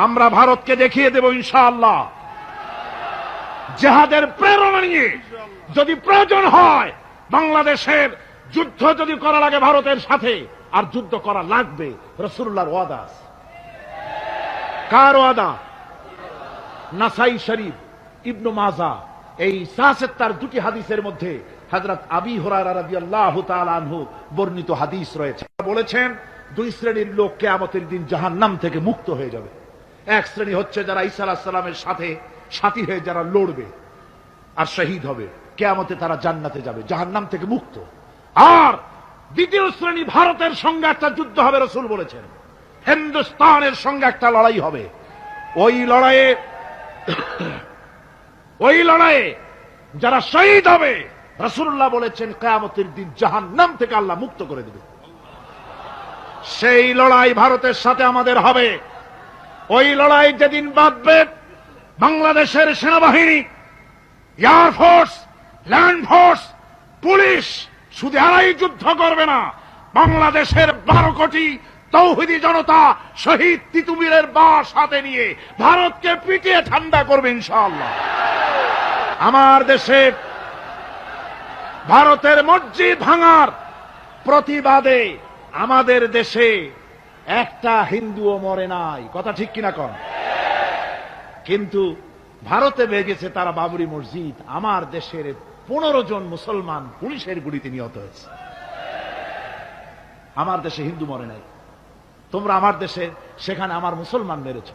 আমরা ভারতকে দেখিয়ে দেব ইনশাআল্লাহ জেহাদের প্রেরণা নিয়ে যদি প্রয়োজন হয় বাংলাদেশের যুদ্ধ যদি করা লাগে ভারতের সাথে, আর যুদ্ধ করা লাগবে, রাসূলুল্লাহর ওয়াদা আছে। কার ওয়াদা? নাসাই শরীফ, ইবনু মাজাহ, এই তার দুটি হাদিসের মধ্যে হযরত আবী হুরায়রা রাদিয়াল্লাহু তাআলা আনহু বর্ণিত হাদিস রয়েছে। বলেছেন দুই শ্রেণীর লোক কিয়ামতের দিন জাহান্নাম থেকে মুক্ত হয়ে যাবে। এক শ্রেণী হচ্ছে যারা ঈসা আলাইহিস সালামের সাথে সাথী হয়ে যারা লড়বে আর শহীদ হবে, কিয়ামতে তারা জান্নাতে যাবে, জাহান্নাম থেকে মুক্ত। আর দ্বিতীয় শ্রেণী ভারতের সঙ্গে একটা যুদ্ধ হবে, রাসূল বলেছেন হিন্দুস্তানের সঙ্গে একটা লড়াই হবে। ওই লড়াইয়ে যারা শহীদ হবে রাসূলুল্লাহ বলেছেন কিয়ামতের দিন জাহান্নাম থেকে আল্লাহ মুক্ত করে দেবে। সেই লড়াই ভারতের সাথে আমাদের হবে। ওই লড়াই যেদিন বাঁধবে বাংলাদেশের সেনাবাহিনী, এয়ারফোর্স, ল্যান্ড ফোর্স, পুলিশ শুধু এরাই যুদ্ধ করবে না, বাংলাদেশের 12 কোটি তৌহিদি জনতা শহীদ তিতুমীরের বাস হাতে নিয়ে ভারতকে পিটিয়ে ঠান্ডা করবে ইনশাআল্লাহ। আমার দেশে ভারতের মসজিদ ভাঙার প্রতিবাদে আমাদের দেশে একটা হিন্দুও মরে নাই, কথা ঠিক কিনা কন? কিন্তু ভারতে ভেঙেছে তারা বাবরি মসজিদ, আমার দেশের 15 জন মুসলমান পুলিশের গুলিতে নিহত হয়েছে। আমার দেশে হিন্দু মরে নাই, তোমরা আমার দেশে সেখানে আমার মুসলমান মেরেছ।